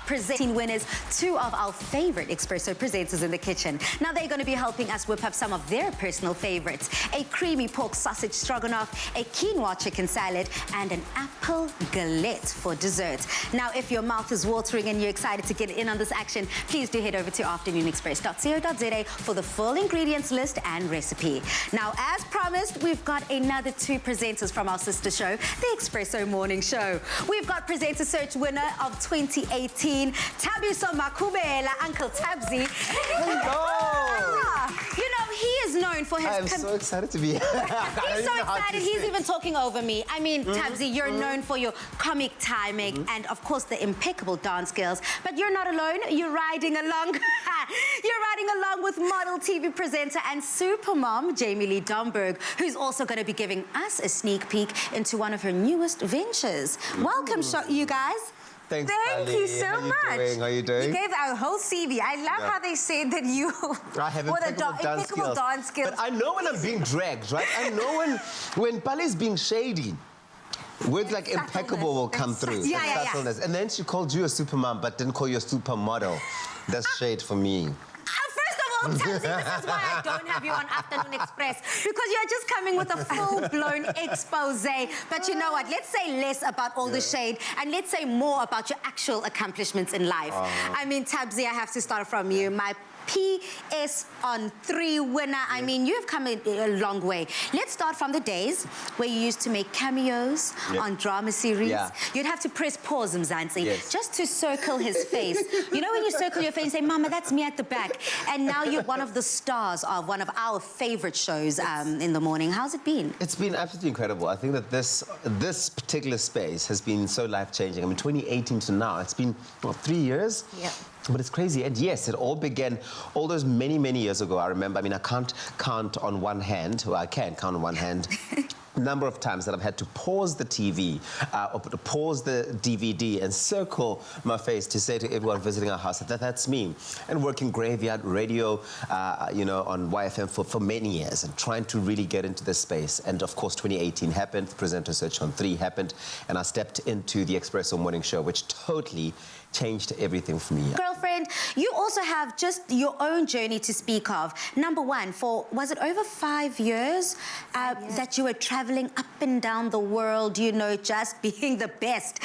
presenting winners, two of our favorite espresso presenters in the kitchen. Now they're going to be helping us whip up some of their personal favorites. A creamy pork sausage stroganoff, a quinoa chicken salad, and an apple galette for dessert. Now, if your mouth is watering and you're excited to get in on this action, please do head over to afternoonexpress.co.za for the full ingredients list and recipe. Now, as promised, we've got another two presenters from our sister show, the Espresso Morning Show. We've got Presenter Search winner of 2018, Thabiso Makhubela, Uncle Tabsy. Hello! You know, he is known for his... I'm so excited to be here. He's so excited, he's even talking over me. I mean, Tabsy, you're known for your comic timing and, of course, the impeccable dance skills. But you're not alone. You're riding along. You're riding along with model, TV presenter and supermom, Jamie Lee Domberg, who's also going to be giving us a sneak peek into one of her newest ventures. Welcome, you guys. Thanks, Thank you so How much. How you doing? You gave our whole CV. I love how they said that you I have impeccable dance skills. But I know when I'm being dragged, right? I know when Pali's being shady. Words like impeccable will come through. Yeah. Subtleness. And then she called you a supermom, but didn't call you a supermodel. That's shade for me. Tabsy, this is why I don't have you on Afternoon Express, because you're just coming with a full-blown expose. But you know what? Let's say less about all the shade and let's say more about your actual accomplishments in life. I mean, Tabsy, I have to start from you. My PS on 3 winner. I mean, you've come a long way. Let's start from the days where you used to make cameos on drama series. You'd have to press pause, Mzansi, just to circle his face. You know when you circle your face and say, Mama, that's me at the back. And now you're one of the stars of one of our favorite shows in the morning. How's it been? It's been absolutely incredible. I think that this particular space has been so life-changing. I mean, 2018 to now, it's been, what, 3 years? Yeah. But it's crazy. And yes, it all began all those many, many years ago. I remember, I mean, I can't count on one hand, well, I can count on one hand, number of times that I've had to pause the TV or to pause the DVD and circle my face to say to everyone visiting our house that that's me. And working graveyard radio, you know, on YFM for many years and trying to really get into this space. And of course, 2018 happened, Presenter Search on 3 happened, and I stepped into the Espresso Morning Show, which totally changed everything for me. Girlfriend, you also have just your own journey to speak of. Number one, for, was it over 5 years that you were traveling up and down the world, you know, just being the best?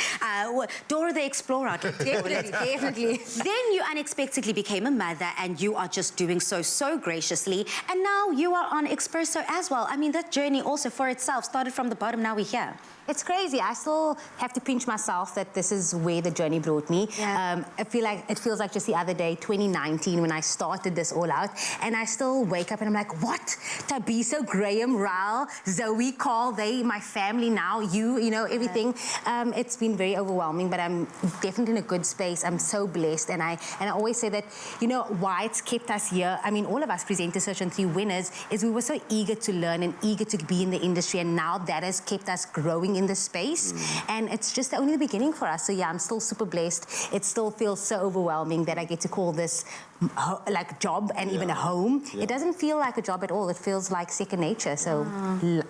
Dora the Explorer, definitely. Then you unexpectedly became a mother and you are just doing so graciously. And now you are on Espresso as well. I mean, that journey also for itself started from the bottom, now we're here. It's crazy. I still have to pinch myself that this is where the journey brought me. I feel like it feels like just the other day, 2019, when I started this all out, and I still wake up and I'm like, what? Thabiso, Graham, Raul, Zoe, Carl, they, my family now, you know, everything. It's been very overwhelming, but I'm definitely in a good space. I'm so blessed, and I always say that, you know, why it's kept us here. I mean, all of us Presenter Search on 3 winners is we were so eager to learn and eager to be in the industry, and now that has kept us growing in this space, and it's just only the beginning for us. So yeah, I'm still super blessed. It still feels so overwhelming that I get to call this like a job and even a home. It doesn't feel like a job at all. It feels like second nature. So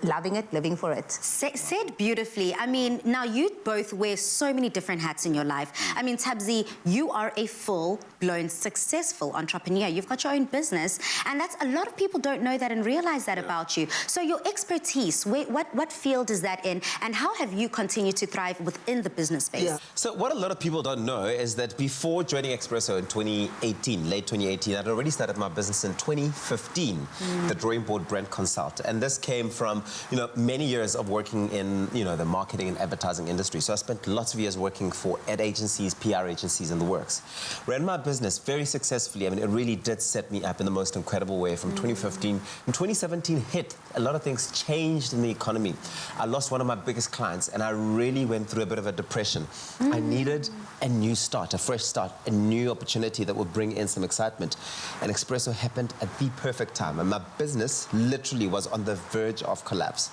loving it, living for it. Said beautifully. I mean, now you both wear so many different hats in your life. I mean, Tabsy, you are a full-blown successful entrepreneur. You've got your own business, and that's a lot of people don't know that and realize that about you. So your expertise, what field is that in, and how have you continued to thrive within the business space? So what a lot of people don't know is that before joining Espresso in 2018, late 2018, I'd already started my business in 2015, the Drawing Board Brand Consult. And this came from, you know, many years of working in, you know, the marketing and advertising industry. So I spent lots of years working for ad agencies, PR agencies, and the works. Ran my business very successfully. I mean, it really did set me up in the most incredible way from 2015. When 2017 hit, a lot of things changed in the economy. I lost one of my biggest clients, and I really went through a bit of a depression. I needed a new start, a fresh start, a new opportunity that would bring in some excitement. And Espresso happened at the perfect time, and my business literally was on the verge of collapse.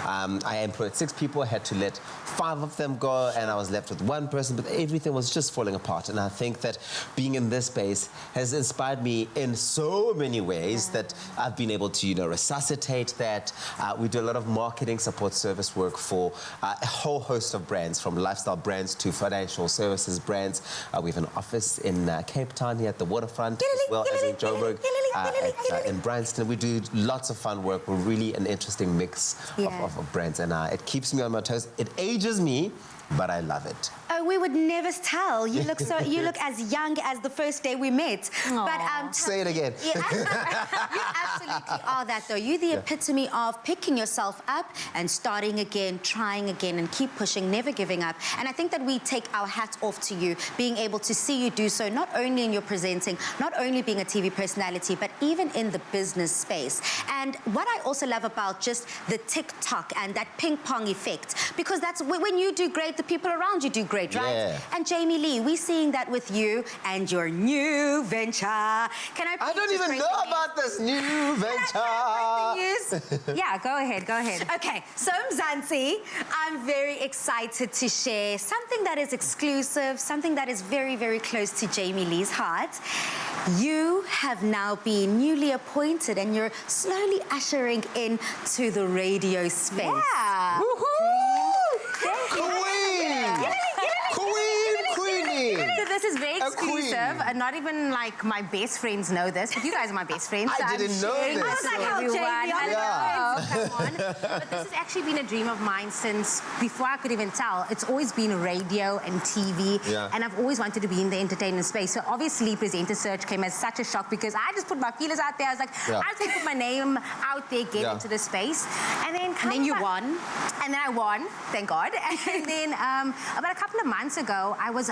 I employed 6 people, I had to let 5 of them go, and I was left with 1 person, but everything was just falling apart. And I think that being in this space has inspired me in so many ways that I've been able to, you know, resuscitate that. We do a lot of marketing support service work for a whole host of brands, from lifestyle brands to financial services represents brands. We have an office in Cape Town here at the waterfront, as well as in Joburg, in Bryanston. We do lots of fun work. We're really an interesting mix of brands, and it keeps me on my toes. It ages me, but I love it. Oh, we would never tell. You look as young as the first day we met. Aww. But say it again. Yeah, you absolutely are that, though. You're the epitome of picking yourself up and starting again, trying again, and keep pushing, never giving up. And I think that we take our hats off to you, being able to see you do so, not only in your presenting, not only being a TV personality, but even in the business space. And what I also love about just the TikTok and that ping pong effect, because that's when you do great, the people around you do great, right? Yeah. And Jamie Lee, we're seeing that with you and your new venture. Can I don't even know about this new venture. Yeah, go ahead. Okay, so Mzansi, I'm very excited to share something that is exclusive, something that is very, very close to Jamie Lee's heart. You have now been newly appointed and you're slowly ushering into the radio space. Yeah. So this is very exclusive. Not even like my best friends know this, but you guys are my best friends. So I didn't know this. I was like, oh, Jamie, Come on. But this has actually been a dream of mine since before I could even tell. It's always been radio and TV, and I've always wanted to be in the entertainment space. So obviously, presenter search came as such a shock because I just put my feelers out there. I was like, I just want to put my name out there, get into the space, and then you won. And then I won, thank God. And then about a couple of months ago, I was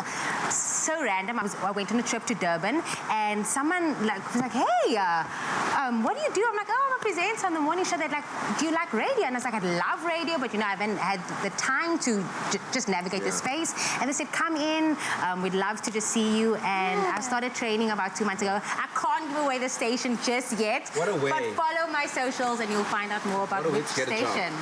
so random. I went on a trip to Durban, and someone was like, "Hey, what do you do?" I'm like, "Oh, I'm a presenter on the morning show." They're like, "Do you like radio?" And I was like, "I love radio, but I haven't had the time to just navigate the space." And they said, "Come in. We'd love to just see you." And I started training about 2 months ago. I can't give away the station just yet. What a way! But follow my socials, and you'll find out more about which station.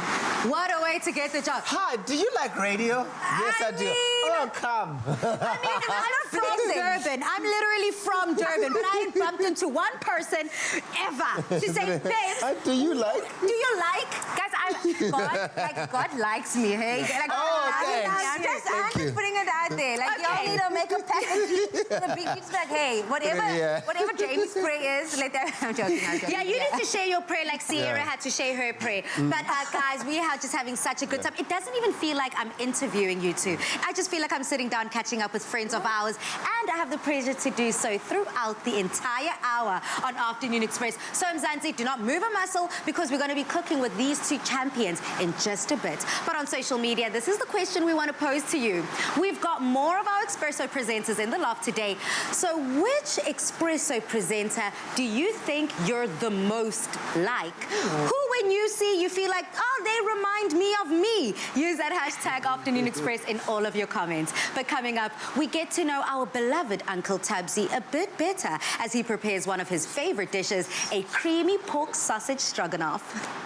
What a way to get the job. Hi, do you like radio? Yes, I do. Oh, come. I'm not from Durban. I'm literally from Durban, but I ain't bumped into one person ever to say, "Babes, Do you like? do you like?" Guys, God likes me, hey? Like, I'm just putting it out there. Like, y'all need to make a package. The big kids like, hey, whatever James' prayer is, let that. I'm joking. Yeah, you need to share your prayer like Sierra had to share her prayer. But guys, we are just having such a good time. It doesn't even feel like I'm interviewing you two. I just feel like I'm sitting down catching up with friends of ours, and I have the pleasure to do so throughout the entire hour on Afternoon Express. So Mzansi, do not move a muscle because we're going to be cooking with these two champions in just a bit. But on social media, this is the question we want to pose to you. We've got more of our Expresso presenters in the loft today. So which Expresso presenter do you think you're the most like? Who, when you see, you feel like, oh, they remind me of me? Use that hashtag Afternoon Express in all of your comments. But coming up, we get to know our beloved Uncle Tabsy a bit better as he prepares one of his favorite dishes, a creamy pork sausage stroganoff.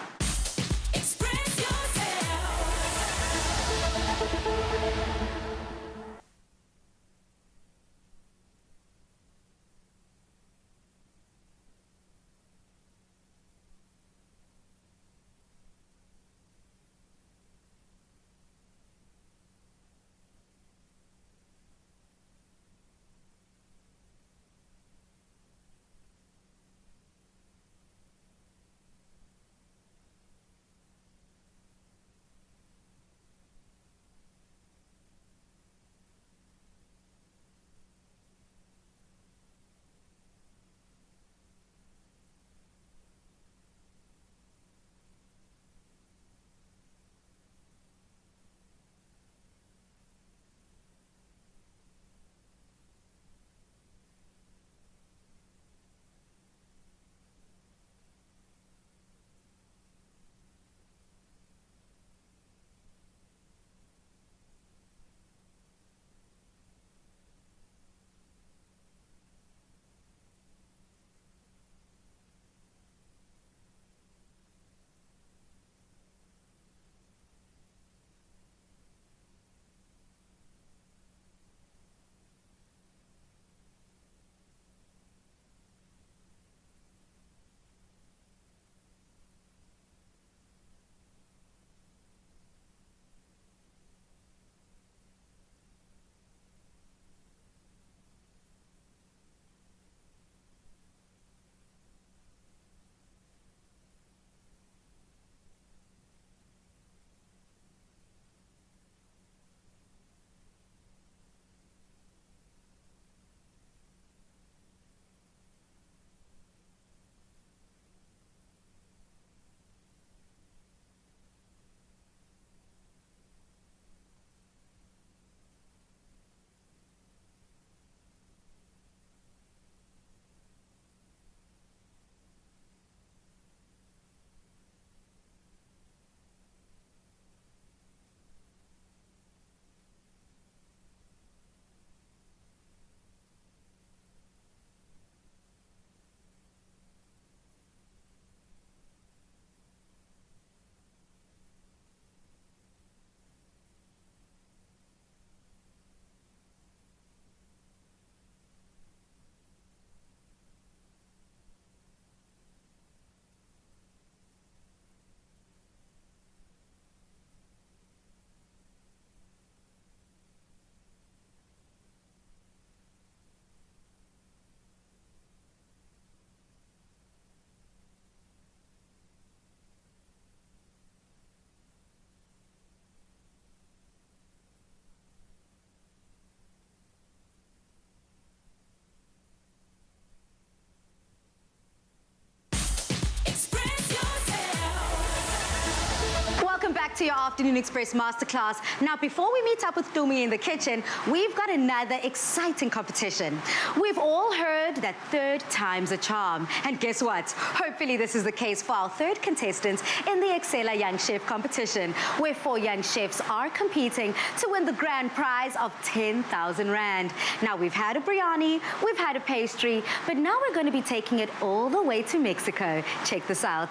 to your Afternoon Express Masterclass. Now, before we meet up with Tumi in the kitchen, we've got another exciting competition. We've all heard that third time's a charm. And guess what? Hopefully this is the case for our third contestant in the Excella Young Chef competition, where 4 young chefs are competing to win the grand prize of 10,000 Rand. Now, we've had a biryani, we've had a pastry, but now we're going to be taking it all the way to Mexico. Check this out.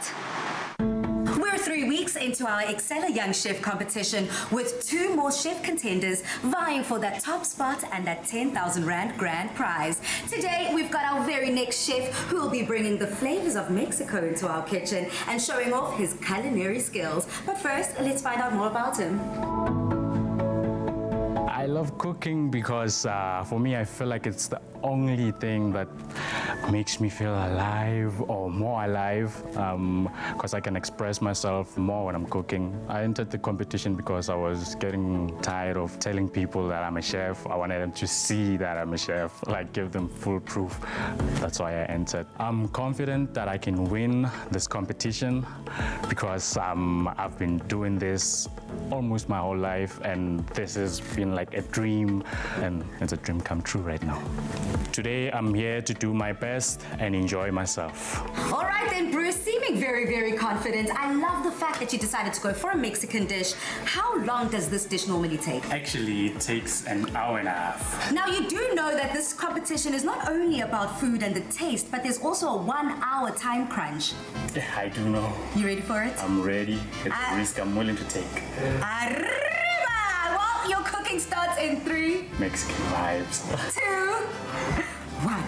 We're 3 weeks into our Excella Young Chef competition with 2 more chef contenders vying for that top spot and that 10,000 Rand grand prize. Today, we've got our very next chef who will be bringing the flavors of Mexico into our kitchen and showing off his culinary skills. But first, let's find out more about him. I love cooking because for me, I feel like it's the only thing that makes me feel alive or more alive because I can express myself more when I'm cooking. I entered the competition because I was getting tired of telling people that I'm a chef. I wanted them to see that I'm a chef, like give them full proof. That's why I entered. I'm confident that I can win this competition because I've been doing this almost my whole life, and this has been like a dream, and it's a dream come true right now. Today, I'm here to do my best and enjoy myself. All right then, Bruce, seeming very, very confident. I love the fact that you decided to go for a Mexican dish. How long does this dish normally take? Actually, it takes an hour and a half. Now, you do know that this competition is not only about food and the taste, but there's also a 1-hour time crunch. Yeah, I do know. You ready for it? I'm ready. It's a risk I'm willing to take. Arriba! Well, your cooking starts in 3, Mexican vibes. 2, 1.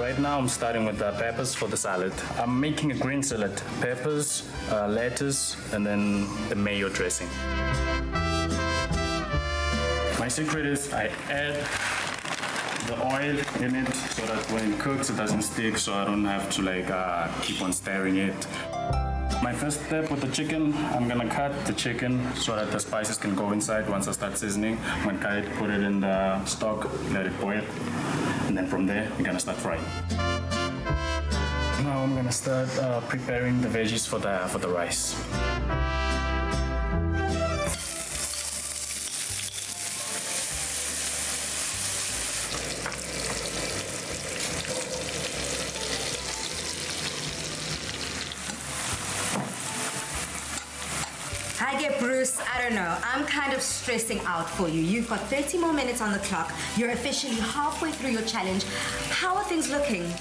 Right now, I'm starting with the peppers for the salad. I'm making a green salad. Peppers, lettuce, and then the mayo dressing. My secret is I add the oil in it so that when it cooks, it doesn't stick, so I don't have to keep on stirring it. My first step with the chicken, I'm gonna cut the chicken so that the spices can go inside. Once I start seasoning, I'm gonna cut it, put it in the stock, let it boil, and then from there, we're gonna start frying. Now I'm gonna start preparing the veggies for the rice. I get Bruce, I don't know. I'm kind of stressing out for you. You've got 30 more minutes on the clock. You're officially halfway through your challenge. How are things looking?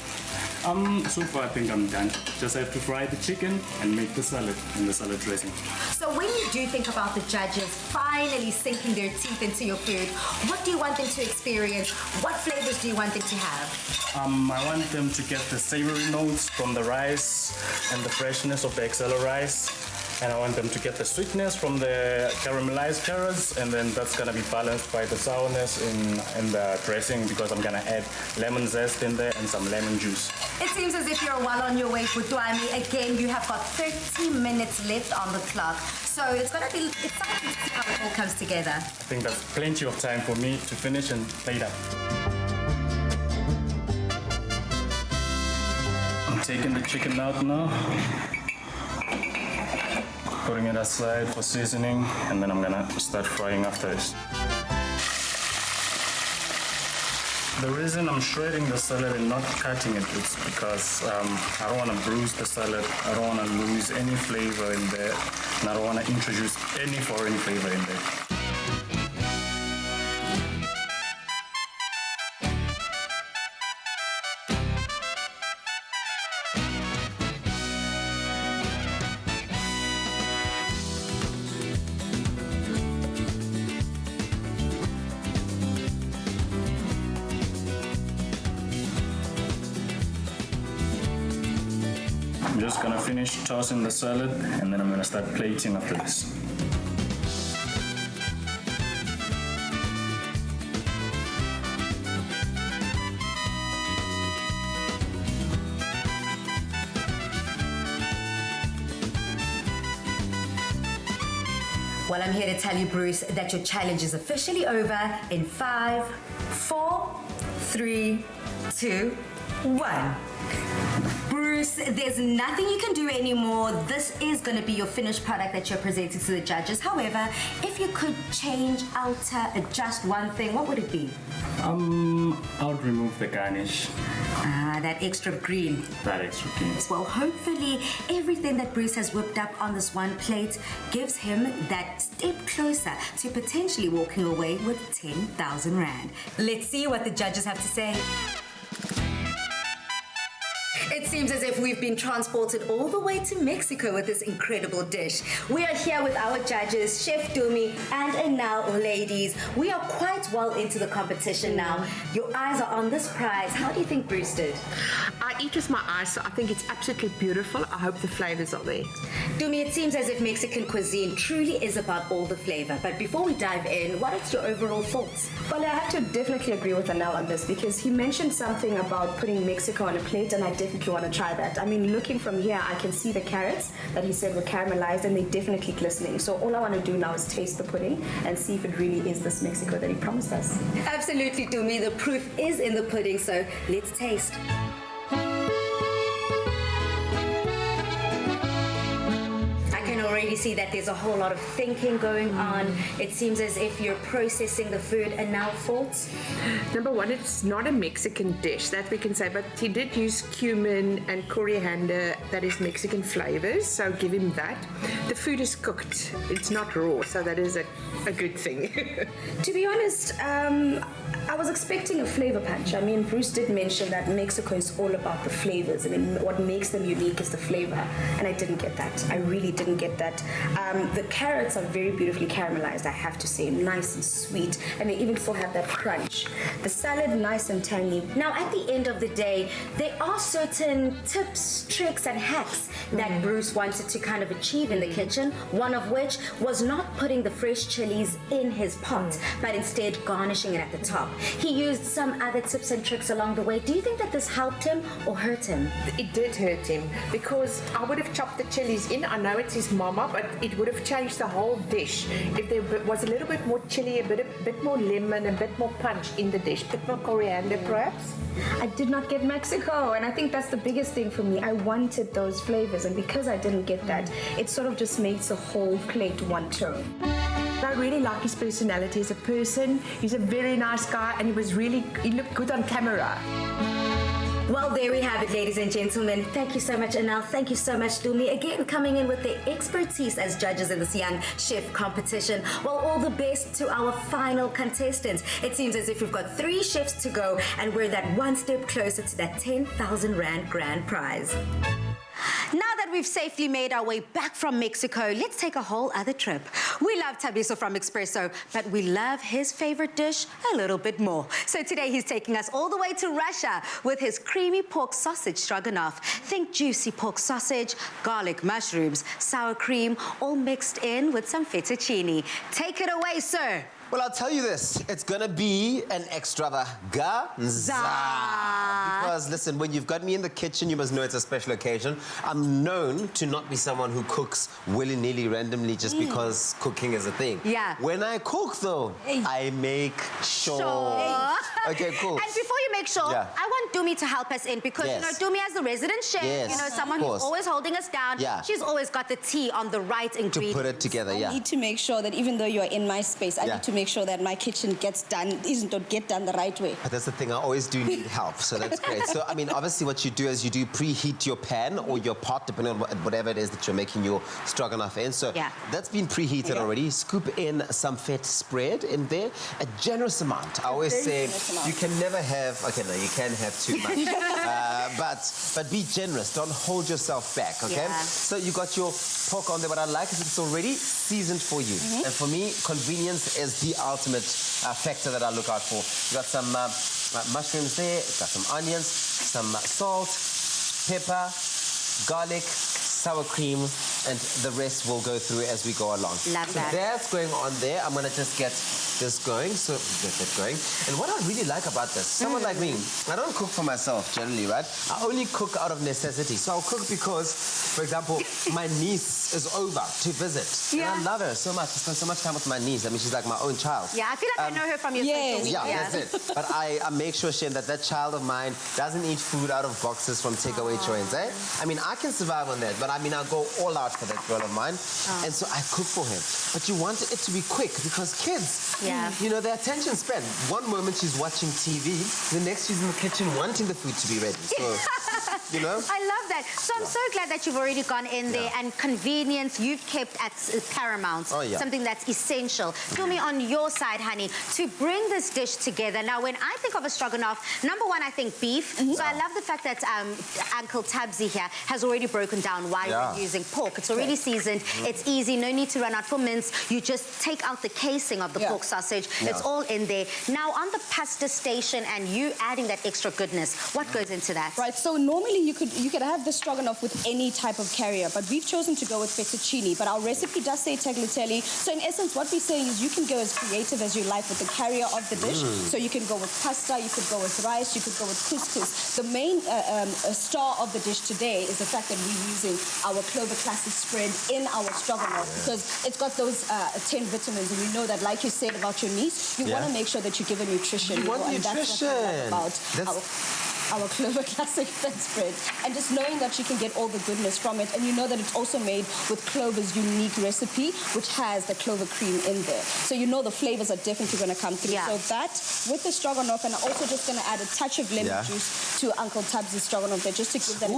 So far I think I'm done. Just have to fry the chicken and make the salad and the salad dressing. So when you do think about the judges finally sinking their teeth into your food, what do you want them to experience? What flavors do you want them to have? I want them to get the savory notes from the rice and the freshness of the Excella rice. And I want them to get the sweetness from the caramelized carrots, and then that's gonna be balanced by the sourness in the dressing because I'm gonna add lemon zest in there and some lemon juice. It seems as if you're well on your way, Putwami. Again, you have got 30 minutes left on the clock. So it's gonna be exciting to see how it all comes together. I think that's plenty of time for me to finish and plate up. I'm taking the chicken out now. Putting it aside for seasoning, and then I'm gonna start frying after this. The reason I'm shredding the salad and not cutting it is because I don't want to bruise the salad, I don't want to lose any flavor in there, and I don't want to introduce any foreign flavor in there. I'm just gonna finish tossing the salad, and then I'm gonna start plating after this. Well, I'm here to tell you, Bruce, that your challenge is officially over in 5, 4, 3, 2, 1. Bruce, there's nothing you can do anymore. This is going to be your finished product that you're presenting to the judges. However, if you could change, alter, adjust one thing, what would it be? I would remove the garnish. Ah, that extra green. That extra green. Well, hopefully everything that Bruce has whipped up on this one plate gives him that step closer to potentially walking away with 10,000 Rand. Let's see what the judges have to say. It seems as if we've been transported all the way to Mexico with this incredible dish. We are here with our judges, Chef Dumi and Enal. Ladies, we are quite well into the competition now. Your eyes are on this prize. How do you think Bruce did? I eat with my eyes, so I think it's absolutely beautiful. I hope the flavors are there. Dumi, it seems as if Mexican cuisine truly is about all the flavor. But before we dive in, what is your overall thoughts? Well, I have to definitely agree with Anel on this because he mentioned something about putting Mexico on a plate, and I definitely want to try that. I mean, looking from here, I can see the carrots that he said were caramelized, and they're definitely glistening. So all I want to do now is taste the pudding and see if it really is this Mexico that he promised us. Absolutely, Dumi. The proof is in the pudding, so let's taste. Already see that there's a whole lot of thinking going on. It seems as if you're processing the food. And now thoughts? Number one, it's not a Mexican dish, that we can say, but he did use cumin and coriander, that is Mexican flavors, so give him that. The food is cooked, it's not raw, so that is a good thing. To be honest, I was expecting a flavor punch. I mean, Bruce did mention that Mexico is all about the flavors, and what makes them unique is the flavor, and I didn't get that. I really didn't get that. The carrots are very beautifully caramelized, I have to say, nice and sweet, and they even still have that crunch. The salad, nice and tangy. Now, at the end of the day, there are certain tips, tricks, and hacks that Bruce wanted to kind of achieve in the kitchen, one of which was not putting the fresh chilies in his pot, but instead garnishing it at the top. He used some other tips and tricks along the way. Do you think that this helped him or hurt him? It did hurt him because I would have chopped the chilies in. I know it's his mama, but it would have changed the whole dish if there was a little bit more chili, a bit more lemon, a bit more punch in the dish, a bit more coriander perhaps. I did not get Mexico, and I think that's the biggest thing for me. I wanted those flavors, and because I didn't get that, it sort of just makes the whole plate one tone. I really like his personality as a person. He's a very nice guy, and he looked good on camera. Well, there we have it, ladies and gentlemen. Thank you so much, Anal. Thank you so much, Dumi. Again, coming in with their expertise as judges in this young chef competition. Well, all the best to our final contestants. It seems as if we've got 3 chefs to go, and we're that one step closer to that 10,000 Rand grand prize. Now that we've safely made our way back from Mexico, let's take a whole other trip. We love Tabiso from Expresso, but we love his favorite dish a little bit more. So today he's taking us all the way to Russia with his creamy pork sausage stroganoff. Think juicy pork sausage, garlic mushrooms, sour cream, all mixed in with some fettuccine. Take it away, sir. Well, I'll tell you this, it's gonna be an extravaganza. Because listen, when you've got me in the kitchen, you must know it's a special occasion. I'm known to not be someone who cooks willy-nilly, randomly, just because cooking is a thing. Yeah. When I cook, though, I make sure. Okay, cool. And before you make sure, Yeah. I want Dumi to help us in because, you know, Dumi as the resident chef, Yes, you know, someone of who's course. always holding us down. Yeah. She's always got the tea on the right To ingredients. put it together, I yeah. need to make sure that even though you're in my space, I Yeah. need to make sure that my kitchen gets done, don't get done the right way. But that's the thing, I always do need help, so that's great. So, I mean, obviously what you do is you do preheat your pan or your pot, depending on whatever it is that you're making your stroganoff in. So Yeah. that's been preheated already. Scoop in some fat spread in there, a generous amount. I always say generous amount. you can never have, okay, no, you can have too much. But be generous, don't hold yourself back, okay? Yeah. So you got your pork on there. What I like is it's already seasoned for you. And for me, convenience is the ultimate factor that I look out for. You got some mushrooms there, got some onions, some salt, pepper, garlic, sour cream, and the rest will go through as we go along. Love so that. That's going on there. I'm gonna just get this going, so get that going. And what I really like about this, someone like me, I don't cook for myself generally, right? I only cook out of necessity. So I'll cook because, for example, my niece is over to visit. Yeah. And I love her so much. I spend so much time with my niece. I mean, she's like my own child. Yeah, I feel like I know her from your social media. Yeah, that's it. But I make sure, Shen, that child of mine doesn't eat food out of boxes from takeaway joints, eh? I mean, I can survive on that, but I mean, I'll go all out for that girl of mine. And so I cook for him. But you want it to be quick because kids, you know, their attention span. One moment she's watching TV, the next she's in the kitchen wanting the food to be ready. So, you know? I love that. So I'm so glad that you've already gone in there, and convenience you've kept at paramount. Oh, yeah. Something that's essential. Tell me on your side, honey, to bring this dish together. Now, when I think of a stroganoff, number one, I think beef. So I love the fact that Uncle Tabsy here has already broken down why we're using pork. It's already seasoned. It's easy. No need to run out for mince. You just take out the casing of the pork sausage. It's all in there. Now, on the pasta station and you adding that extra goodness, what goes into that? Right, so normally you could have the stroganoff with any type of carrier, but we've chosen to go with fettuccine. But our recipe does say tagliatelle. So in essence, what we're saying is you can go as creative as you like with the carrier of the dish. So you can go with pasta, you could go with rice, you could go with couscous. The main star of the dish today is the fact that we're using our Clover Classic spread in our stroganoff because it's got those 10 vitamins, and we know that, like you said about your niece, you want to make sure that you give her nutrition. You want and that's what we love about our Clover Classic fat spread, and just knowing that you can get all the goodness from it, and you know that it's also made with Clover's unique recipe, which has the clover cream in there. So you know the flavors are definitely going to come through. So that with the stroganoff, and I'm also just going to add a touch of lemon juice to Uncle Tabsy's stroganoff there, just to give that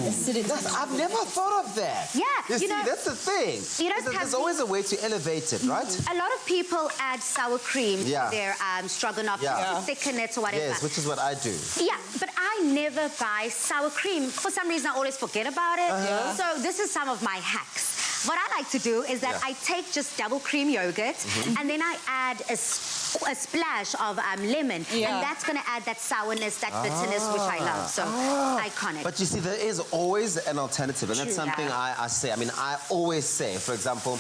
acidity. I've never thought of that. Yeah, you see, that's the thing. You know, there's always a way to elevate it, right? A lot of people add sour cream to their stroganoff to thicken it or whatever. Yes, which is what I do. Yeah, but I never buy sour cream. For some reason, I always forget about it. So this is some of my hacks. What I like to do is that I take just double cream yogurt and then I add a splash of lemon. And that's going to add that sourness, that bitterness, which I love. So iconic. But you see, there is always an alternative, and that's something I say. I mean, I always say, for example,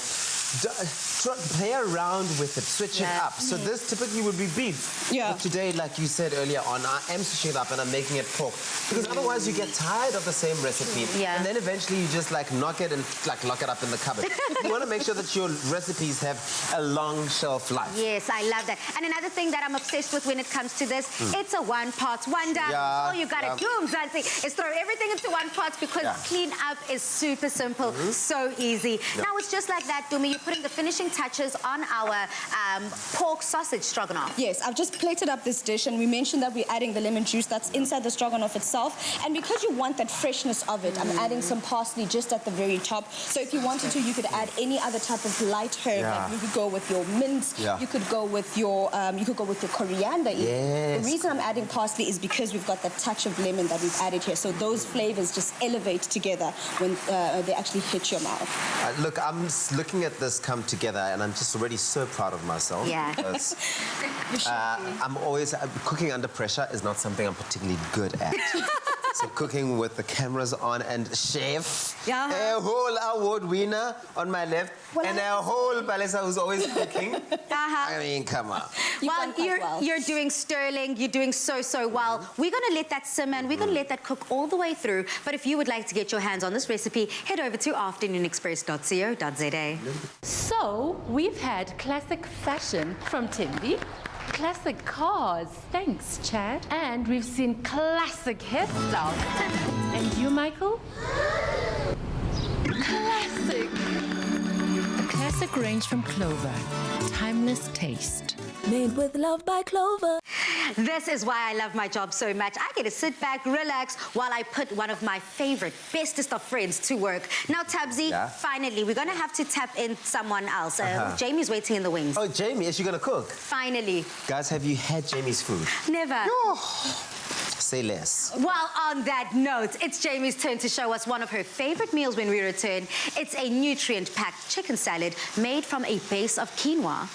play around with it, switch it up. So this typically would be beef. But today, like you said earlier on, I am switching it up and I'm making it pork. Because otherwise you get tired of the same recipe. And then eventually you just like knock it and like lock it up in the cupboard. You want to make sure that your recipes have a long shelf life. Yes, I love that. And another thing that I'm obsessed with when it comes to this, it's a one-pot wonder. All you gotta do, Mzansi, is throw everything into one pot because clean up is super simple, so easy. Now it's just like that, Dumi. You're putting the finishing touches on our pork sausage stroganoff. Yes, I've just plated up this dish, and we mentioned that we're adding the lemon juice that's inside the stroganoff itself. And because you want that freshness of it, I'm adding some parsley just at the very top. So if you wanted to, you could add any other type of light herb. Like you could go with your mint. You could go with your coriander. The reason I'm adding parsley is because we've got that touch of lemon that we've added here. So those flavors just elevate together when they actually hit your mouth. Look, I'm looking at this come together, and I'm just already so proud of myself. Because, I'm always cooking under pressure is not something I'm particularly good at. So cooking with the cameras on, and chef, a whole award winner on my left, and a whole Palesa who's always cooking. I mean, come on. You're doing sterling. You're doing so well. We're going to let that simmer, and we're going to let that cook all the way through. But if you would like to get your hands on this recipe, head over to afternoonexpress.co.za. So we've had classic fashion from Timby. Classic cars, thanks Chad. And we've seen classic hairstyles. And you, Michael? Classic. A classic range from Clover. Timeless taste. Made with love by Clover. This is why I love my job so much. I get to sit back, relax, while I put one of my favorite, bestest of friends to work. Now, Tabsy, finally, we're going to have to tap in someone else. Jamie's waiting in the wings. Oh, Jamie, is she going to cook? Finally. Guys, have you had Jamie's food? Never. Say less. Well, on that note, it's Jamie's turn to show us one of her favorite meals when we return. It's a nutrient-packed chicken salad made from a base of quinoa.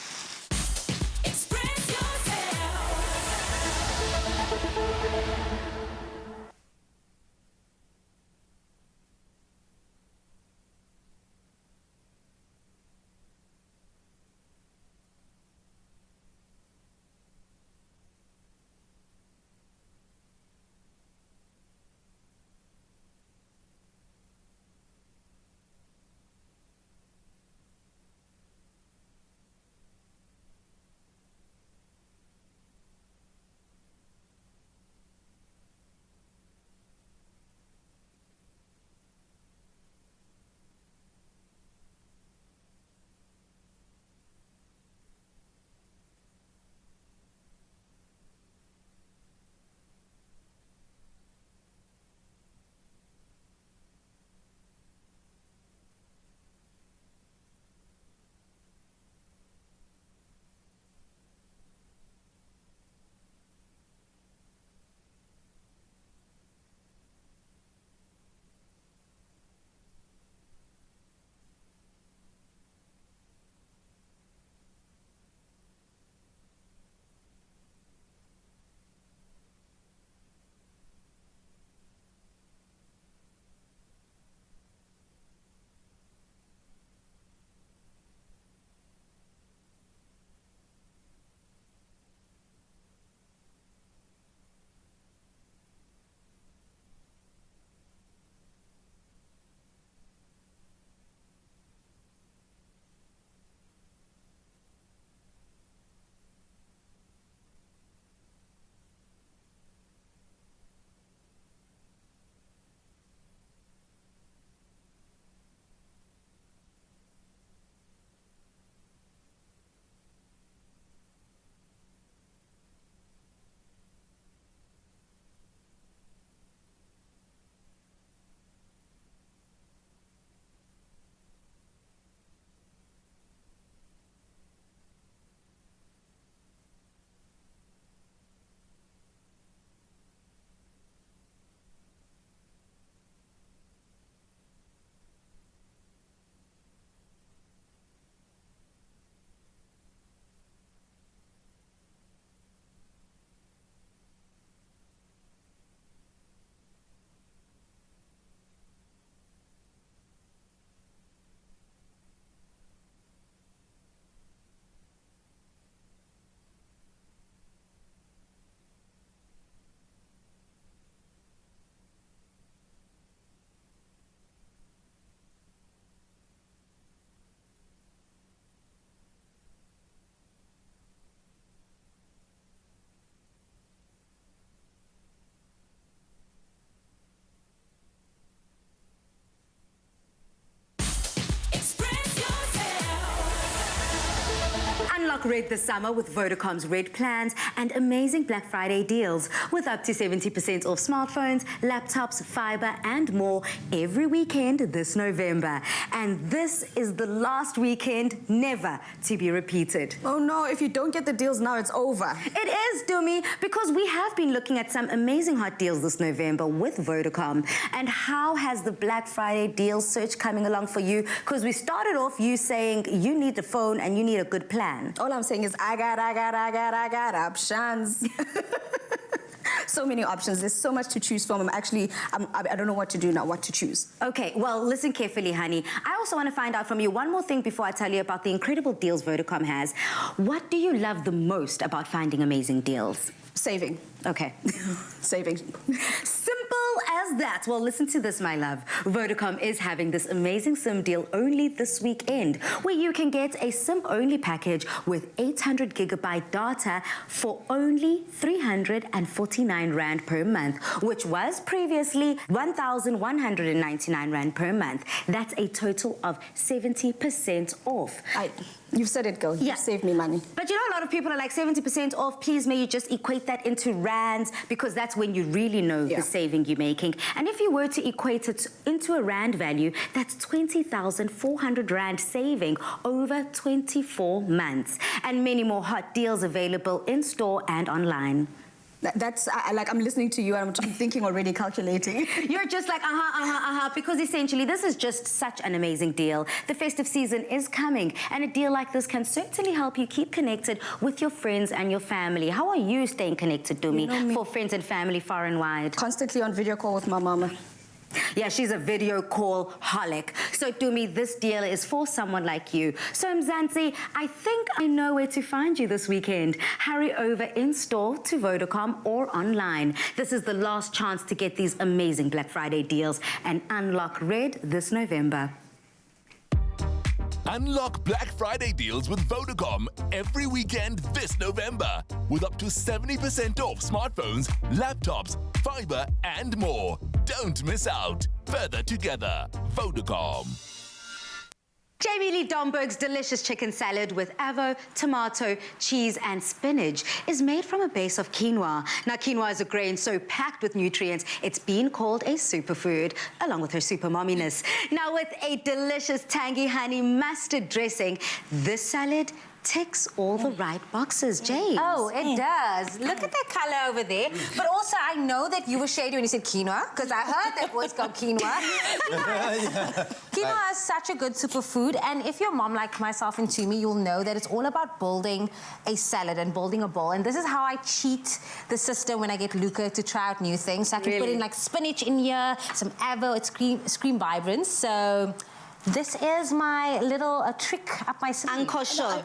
Unlock Red this summer with Vodacom's Red plans and amazing Black Friday deals with up to 70% off smartphones, laptops, fiber and more every weekend this November. And this is the last weekend never to be repeated. Oh no, if you don't get the deals now, it's over. It is, Dumi, because we have been looking at some amazing hot deals this November with Vodacom. And how has the Black Friday deal search coming along for you? Because we started off you saying you need a phone and you need a good plan. All I'm saying is I got options. So many options. There's so much to choose from. I don't know what to do now, what to choose. Okay, well, listen carefully, honey. I also want to find out from you one more thing before I tell you about the incredible deals Vodacom has. What do you love the most about finding amazing deals? Saving. Okay. Saving. Simple as that. Well, listen to this, my love. Vodacom is having this amazing SIM deal only this weekend, where you can get a SIM-only package with 800 gigabyte data for only 349 Rand per month, which was previously 1,199 Rand per month. That's a total of 70% off. You've said it, girl. You've saved me money. But you know, a lot of people are like 70% off. Please, may you just equate that into rands, because that's when you really know the saving you're making. And if you were to equate it into a rand value, that's 20,400 Rand saving over 24 months. And many more hot deals available in store and online. That's like I'm listening to you and I'm thinking already, calculating. You're just like, because essentially this is just such an amazing deal. The festive season is coming, and a deal like this can certainly help you keep connected with your friends and your family. How are you staying connected, Dumi, for friends and family far and wide? Constantly on video call with my mama. Yeah, she's a video call holic. So, Dumi, this deal is for someone like you. So, Mzansi, I think I know where to find you this weekend. Hurry over in store to Vodacom or online. This is the last chance to get these amazing Black Friday deals and unlock Red this November. Unlock Black Friday deals with Vodacom every weekend this November, with up to 70% off smartphones, laptops, fiber, and more. Don't miss out. Further together, Vodacom. Jamie Lee Domberg's delicious chicken salad with avo, tomato, cheese and spinach is made from a base of quinoa. Now, quinoa is a grain so packed with nutrients, it's been called a superfood, along with her super momminess. Now, with a delicious tangy honey mustard dressing, this salad ticks all the right boxes, James. Oh, it does. Look at that color over there. But also, I know that you were shady when you said quinoa, because I heard that word's called quinoa. Quinoa is such a good superfood, and if you're a mom like myself and Tumi, you'll know that it's all about building a salad and building a bowl. And this is how I cheat the system when I get Luca to try out new things. So I can put in like spinach in here, some avo, it's scream vibrant. So this is my little trick up my sleeve.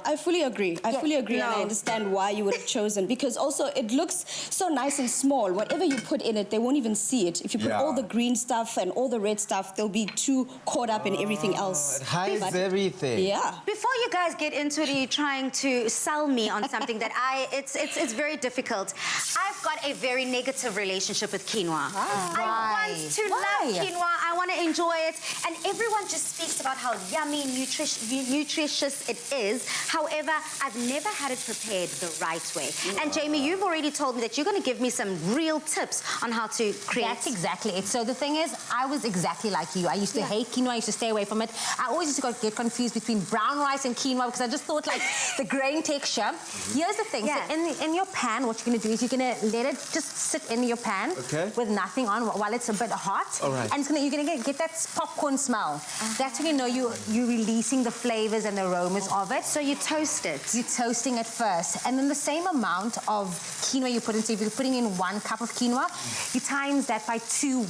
I fully agree. I fully agree, and I understand why you would have chosen, because also it looks so nice and small. Whatever you put in it, they won't even see it. If you put all the green stuff and all the red stuff, they'll be too caught up in everything else. It hides everything. Yeah. Before you guys get into it, you're trying to sell me on something that it's very difficult. I've got a very negative relationship with quinoa. I want to love quinoa. I want to enjoy it, and everyone just speaks about how yummy, nutritious it is. However, I've never had it prepared the right way. And Jamie, you've already told me that you're going to give me some real tips on how to create. That's exactly it. So the thing is, I was exactly like you. I used to hate quinoa. I used to stay away from it. I always used to get confused between brown rice and quinoa because I just thought like the grain texture. Here's the thing. So in your pan, what you're going to do is you're going to let it just sit in your pan with nothing on while it's a bit hot. All right. And you're going to get that popcorn smell. That's when you know you're releasing the flavors and the aromas of it. So you toast it. You're toasting it first. And then the same amount of quinoa you put in. So if you're putting in 1 cup of quinoa, you times that by 2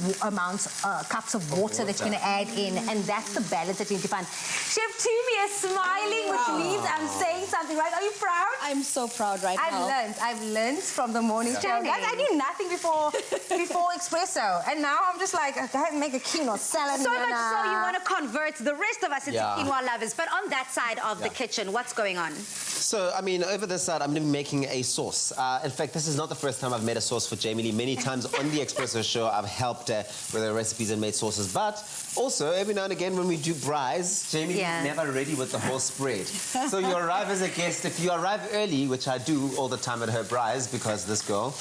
cups of water that you're going to add in. And that's the balance that you need to find. Chef Tumi is smiling, which means I'm saying something right. Are you proud? I'm so proud right now. I've learned from the morning show. Guys, I knew nothing before espresso. And now I'm just like, I gotta make a quinoa. quinoa salad. So much so you want to convert the rest of us into Yeah. quinoa lovers. But on that side of the kitchen, what's going on? So, I mean, over this side, I'm going to be making a sauce. In fact, this is not the first time I've made a sauce for Jamie Lee. Many times on the Espresso Show, I've helped her with her recipes and made sauces. But also, every now and again, when we do braais, Jamie Lee's never ready with the whole spread. So you arrive as a guest. If you arrive early, which I do all the time at her braais, because this girl,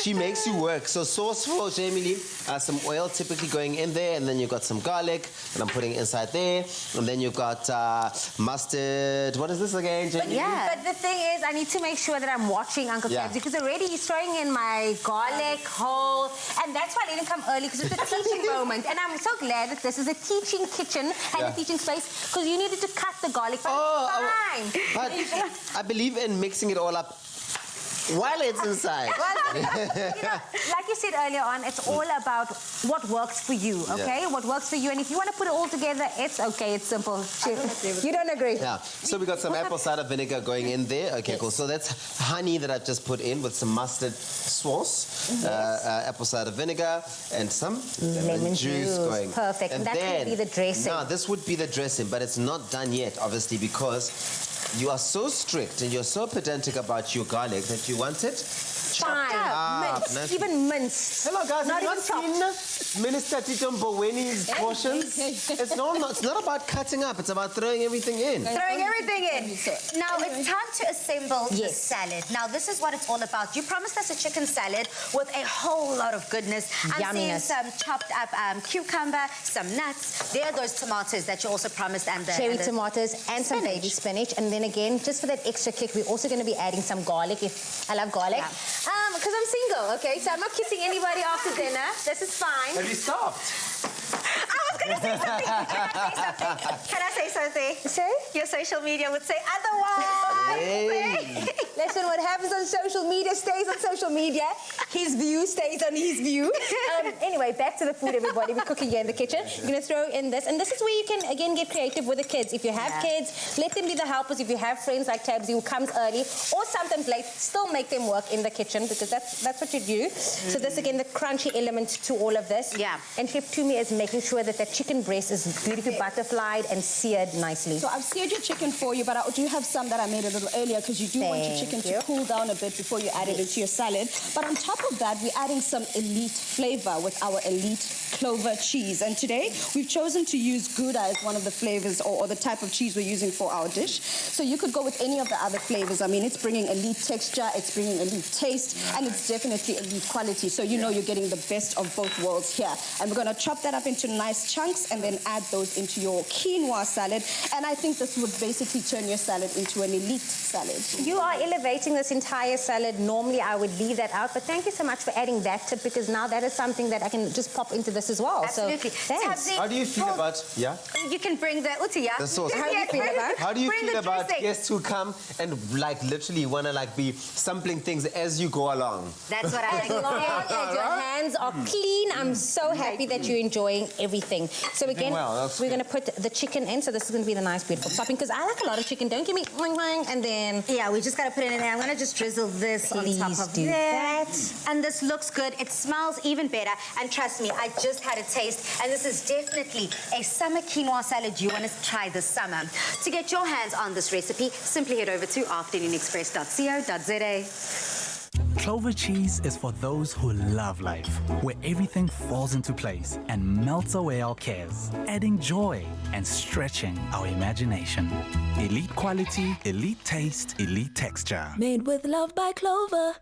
she makes you work. So sauce for Jamie Lee, some oil typically going in there, and then you've got some garlic, and I'm putting inside there. And then you've got mustard. What is this again, Jamie Lee? But the thing is, I need to make sure that I'm watching Uncle Fabs because already he's throwing in my garlic whole, and that's why I didn't come early because it's a teaching moment. And I'm so glad that this is a teaching kitchen and a teaching space because you needed to cut the garlic. But it's fine. But I believe in mixing it all up while it's inside. Well, you know, like you said earlier on, it's all about what works for you, okay? What works for you. And if you want to put it all together, it's okay. It's simple. You don't agree? Yeah. So we got some apple cider vinegar going in there. Okay, cool. So that's honey that I've just put in with some mustard sauce, apple cider vinegar, and some lemon juice going. Perfect. And that would be the dressing. No, this would be the dressing, but it's not done yet, obviously, because you are so strict and you're so pedantic about your garlic that you want it fine. Minced. Even minced. Hello, guys. Not Have even you not seen Minister Tito Mboweni's portions? It's not about cutting up. It's about throwing everything in. Throwing everything in. Now, it's time to assemble the salad. Now, this is what it's all about. You promised us a chicken salad with a whole lot of goodness. I'm seeing some chopped up cucumber, some nuts. There are those tomatoes that you also promised. And the cherry tomatoes and some baby spinach. And then again, just for that extra kick, we're also going to be adding some garlic. If I love garlic. Because I'm single, okay? So I'm not kissing anybody after dinner. This is fine. Have you stopped? I was going to say something. Can I say something? Say? Your social media would say otherwise. Hey. Listen, what happens on social media stays on social media. His view stays on his view. Anyway, back to the food, everybody. We're cooking here in the kitchen. You're going to throw in this. And this is where you can, again, get creative with the kids. If you have kids, let them be the helpers. If you have friends like Tabsy who comes early or sometimes late, still make them work in the kitchen because that's what you do. So this, again, the crunchy element to all of this. Yeah. And Chef Tumi is making sure that that chicken breast is beautifully butterflied and seared nicely. So I've seared your chicken for you, but I do have some that I made a little earlier because you do want your chicken to cool down a bit before you add it into your salad. But on top of that, we're adding some elite flavor with our elite clover cheese. And today, we've chosen to use Gouda as one of the flavors or the type of cheese we're using for our dish. So you could go with any of the other flavors. I mean, it's bringing elite texture, it's bringing elite taste, and it's definitely elite quality. So you know you're getting the best of both worlds here. And we're going to chop that up into nice chunks and then add those into your quinoa salad. And I think this would basically turn your salad into an elite salad. You are elevating this entire salad. Normally, I would leave that out, but thank you so much for adding that tip because now that is something that I can just pop into this as well. Absolutely. So, thanks. How do you feel about, You can bring the uti, the sauce? How do you feel about? How do you Bring feel the about dressing. guests who come and like literally want to like be sampling things as you go along? That's what I like As long to say. as your hands are clean, I'm so happy that you're enjoying everything. So again, we're going to put the chicken in. So this is going to be the nice, beautiful topping because I like a lot of chicken. Don't give me and then we just got to put it in there. I'm going to just drizzle this on top of that. And this looks good. It smells even better. And trust me, I just had a taste. And this is definitely a summer quinoa salad you want to try this summer. To get your hands on this recipe, simply head over to afternoonexpress.co.za. Clover cheese is for those who love life, where everything falls into place and melts away our cares, adding joy and stretching our imagination. Elite quality, elite taste, elite texture. Made with love by Clover.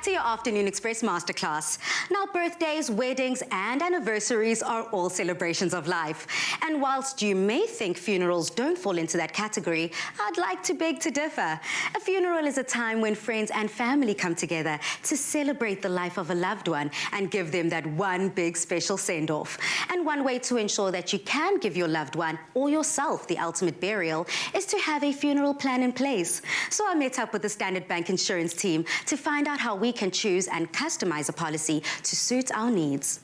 to your Afternoon Express Masterclass. Now, birthdays, weddings, and anniversaries are all celebrations of life. And whilst you may think funerals don't fall into that category, I'd like to beg to differ. A funeral is a time when friends and family come together to celebrate the life of a loved one and give them that one big special send-off. And one way to ensure that you can give your loved one or yourself the ultimate burial is to have a funeral plan in place. So I met up with the Standard Bank Insurance team to find out how we can choose and customize a policy to suit our needs.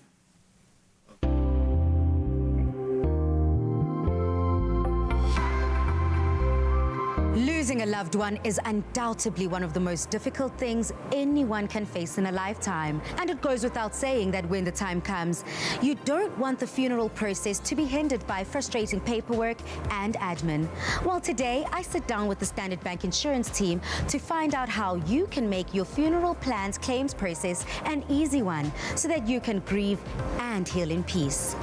Losing a loved one is undoubtedly one of the most difficult things anyone can face in a lifetime. And it goes without saying that when the time comes, you don't want the funeral process to be hindered by frustrating paperwork and admin. Well, today I sit down with the Standard Bank Insurance team to find out how you can make your funeral plan's claims process an easy one so that you can grieve and heal in peace.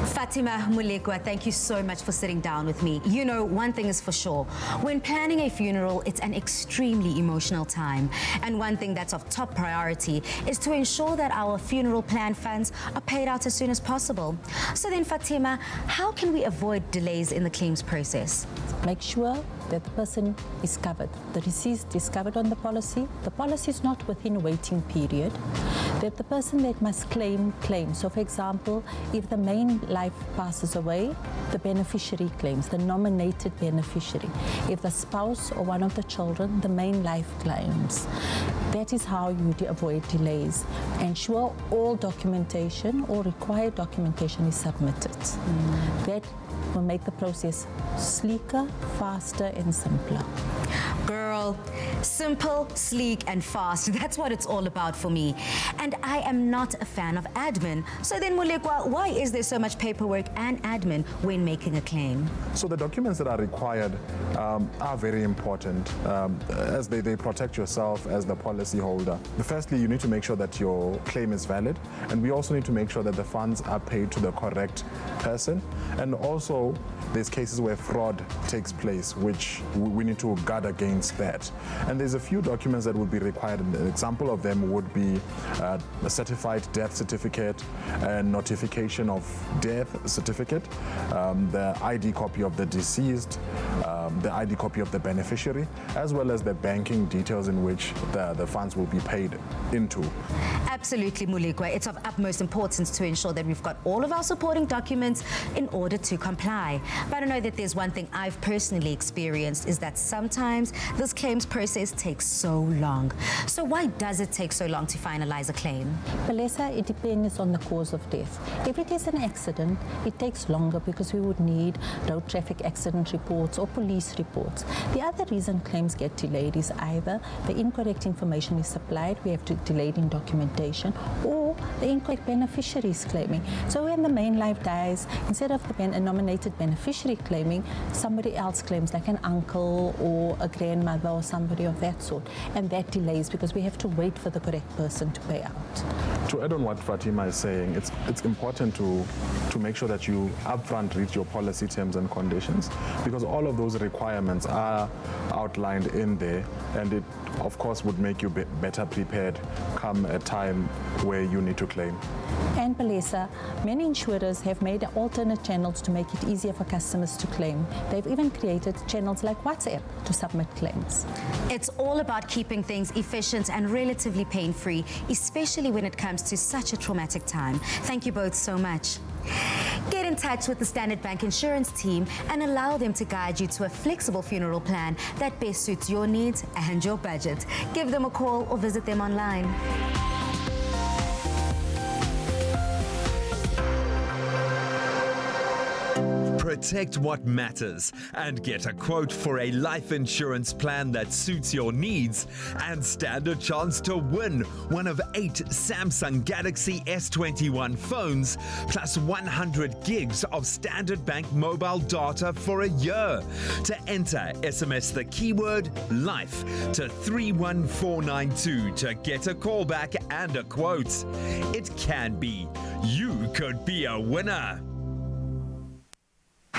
Fatima Mulekwa, thank you so much for sitting down with me. You know, one thing is for sure. When planning a funeral, it's an extremely emotional time. And one thing that's of top priority is to ensure that our funeral plan funds are paid out as soon as possible. So then, Fatima, how can we avoid delays in the claims process? Make sure that the person is covered. The deceased is covered on the policy. The policy is not within a waiting period. That the person that must claim. So, for example, if the main life passes away, the beneficiary claims, the nominated beneficiary. If the spouse or one of the children, the main life claims. That is how you avoid delays. Ensure all documentation or required documentation is submitted. That will make the process sleeker, faster, and simpler. Girl, simple, sleek, and fast. That's what it's all about for me. And I am not a fan of admin. So then, Mulekwa, why is there so much paperwork and admin when making a claim? So the documents that are required are very important as they protect yourself as the policy holder. Firstly, you need to make sure that your claim is valid, and we also need to make sure that the funds are paid to the correct person. And also, there's cases where fraud takes place, which we need to guard against that. And there's a few documents that would be required. An example of them would be a certified death certificate, a notification of death certificate, the ID copy of the deceased, the ID copy of the beneficiary, as well as the banking details in which the funds will be paid into. Absolutely, Mulekwa. It's of utmost importance to ensure that we've got all of our supporting documents in order to comply. But I know that there's one thing I've personally experienced is that sometimes this claims process takes so long. So why does it take so long to finalize a claim? Melissa, it depends on the cause of death. If it is an accident, it takes longer because we would need road traffic accident reports or police reports. The other reason claims get delayed is either the incorrect information is supplied, we have to delay in documentation, or the incorrect beneficiary is claiming. So when the main life dies, instead of the nominated beneficiary claiming, somebody else claims, like an uncle or a grandmother or somebody of that sort. And that delays because we have to wait for the correct person to pay out. To add on what Fatima is saying, it's important to make sure that you upfront read your policy terms and conditions, because all of those requirements are outlined in there, and it of course would make you better prepared come a time where you need to claim. And Melissa, many insurers have made alternate channels to make it easier for customers to claim. They've even created channels like WhatsApp to submit claims. It's all about keeping things efficient and relatively pain-free, especially when it comes to such a traumatic time. Thank you both so much. Get in touch with the Standard Bank Insurance team and allow them to guide you to a flexible funeral plan that best suits your needs and your budget. Give them a call or visit them online. Protect what matters and get a quote for a life insurance plan that suits your needs and stand a chance to win one of 8 Samsung Galaxy S21 phones plus 100 gigs of Standard Bank mobile data for a year. To enter, SMS the keyword LIFE to 31492 to get a callback and a quote. It can be. You could be a winner.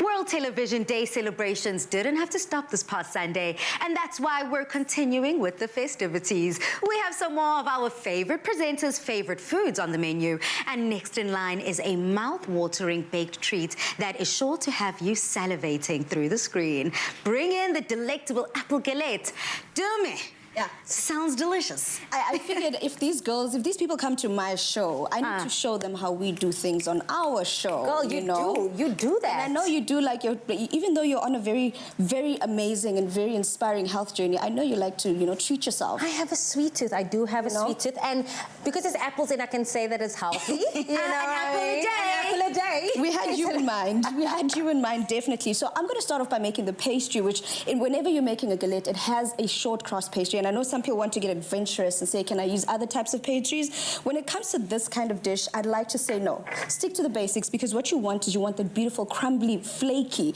World Television Day celebrations didn't have to stop this past Sunday, and that's why we're continuing with the festivities. We have some more of our favorite presenters' favorite foods on the menu, and next in line is a mouth-watering baked treat that is sure to have you salivating through the screen. Bring in the delectable apple galette. Dumi. Yeah. Sounds delicious. I figured if these people come to my show, I need to show them how we do things on our show. Girl, you do that. And I know you do like even though you're on a very, very amazing and very inspiring health journey, I know you like to, treat yourself. I have a sweet tooth. I do have a sweet tooth. And because it's apples in, I can say that it's healthy. An apple a day. An apple a day. We had you in mind. We had you in mind, definitely. So I'm going to start off by making the pastry, which whenever you're making a galette, it has a short cross pastry. And I know some people want to get adventurous and say, can I use other types of pastries? When it comes to this kind of dish, I'd like to say no. Stick to the basics, because what you want is the beautiful, crumbly, flaky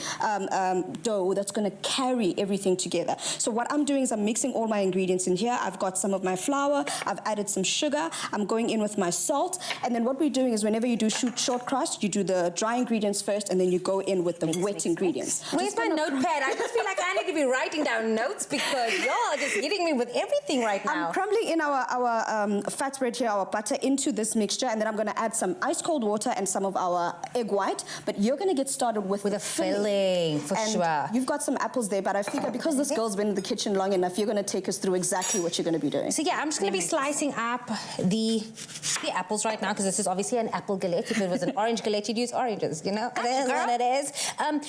dough that's going to carry everything together. So what I'm doing is I'm mixing all my ingredients in here. I've got some of my flour. I've added some sugar. I'm going in with my salt. And then what we're doing is whenever you do short crust, you do the dry ingredients first, and then you go in with the wet ingredients. Where's my notepad? I just feel like I need to be writing down notes because y'all are just hitting me with everything right now. I'm crumbling in our fat spread here, our butter, into this mixture, and then I'm going to add some ice cold water and some of our egg white. But you're going to get started with the filling, for and sure. You've got some apples there, but I figure because this girl's been in the kitchen long enough, you're going to take us through exactly what you're going to be doing. So yeah, I'm just going to be slicing up the apples right now, because this is obviously an apple galette. If it was an orange galette, you'd use oranges, It is what it is.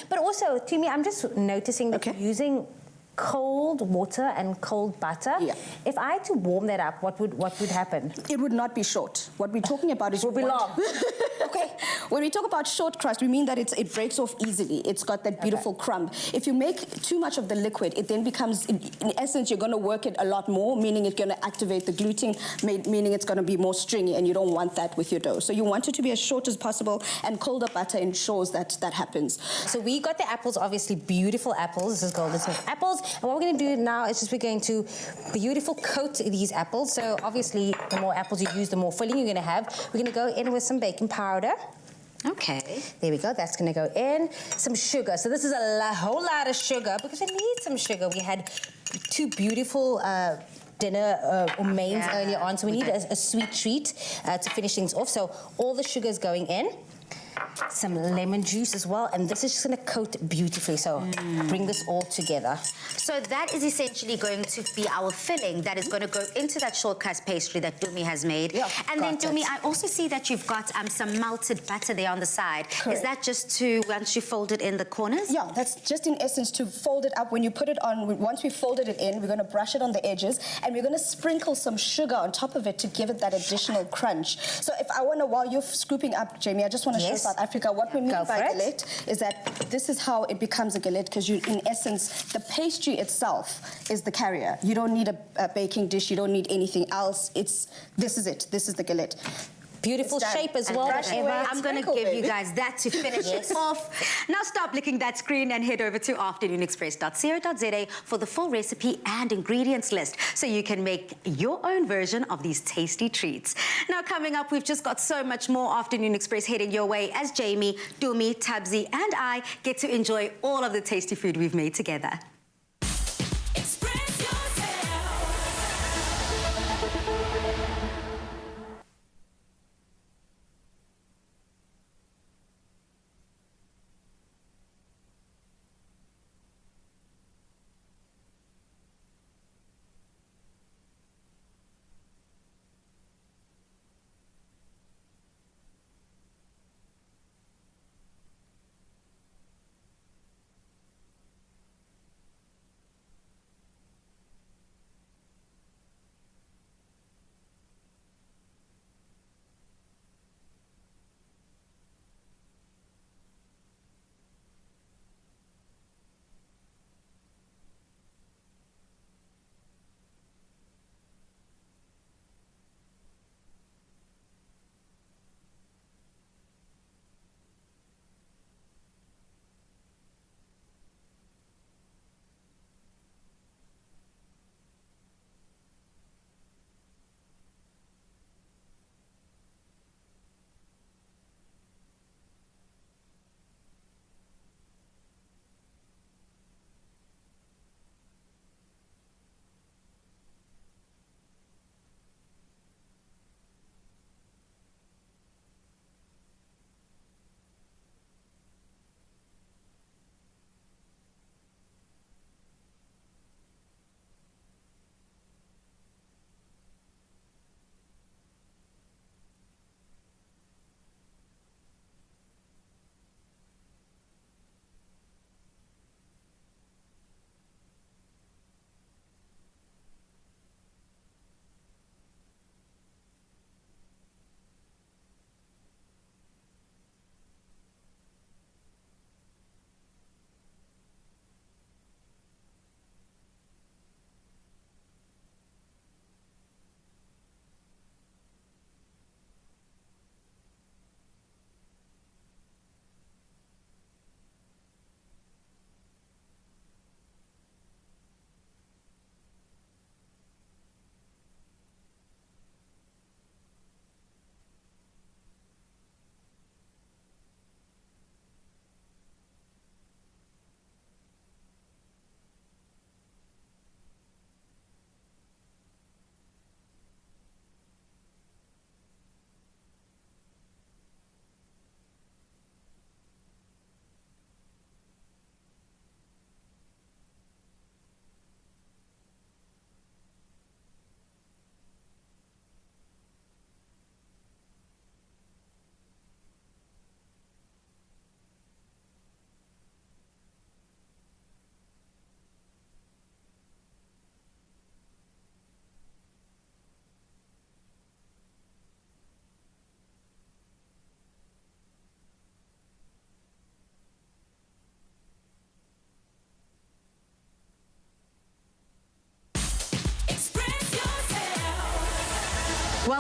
But also, to me, I'm just noticing that you're using cold water and cold butter. Yeah. If I had to warm that up, what would happen? It would not be short. What we're talking about is... It would be long. Okay. When we talk about short crust, we mean that it breaks off easily. It's got that beautiful crumb. If you make too much of the liquid, it then becomes, in essence, you're going to work it a lot more, meaning it's going to activate the gluten, meaning it's going to be more stringy, and you don't want that with your dough. So you want it to be as short as possible, and colder butter ensures that that happens. So we got the apples, obviously beautiful apples. This is Golden Smith apples. And what we're going to do now is just we're going to beautiful coat these apples. So obviously, the more apples you use, the more filling you're going to have. We're going to go in with some baking powder. Okay. There we go. That's going to go in. Some sugar. So this is a whole lot of sugar because we need some sugar. We had two beautiful dinner or mains earlier on, so we need a sweet treat to finish things off. So all the sugar is going in. Some lemon juice as well, and this is just going to coat beautifully. So bring this all together. So that is essentially going to be our filling that is going to go into that short crust pastry that Dumi has made. Yeah, and then Dumi, I also see that you've got some melted butter there on the side. Correct. Is that just to, once you fold it in the corners? Yeah, that's just in essence to fold it up. When you put it on, once we folded it in, we're going to brush it on the edges, and we're going to sprinkle some sugar on top of it to give it that additional crunch. So if I want to, while you're scooping up, Jamie, I just want to show South Africa what we mean by galette is that this is how it becomes a galette, because you, in essence, the pastry itself is the carrier. You don't need a baking dish. You don't need anything else. This is it. This is the galette. Beautiful shape as well. I'm going to give you guys that to finish it off. Now stop licking that screen and head over to afternoonexpress.co.za for the full recipe and ingredients list so you can make your own version of these tasty treats. Now coming up, we've just got so much more Afternoon Express heading your way as Jamie, Dumi, Tabzi and I get to enjoy all of the tasty food we've made together.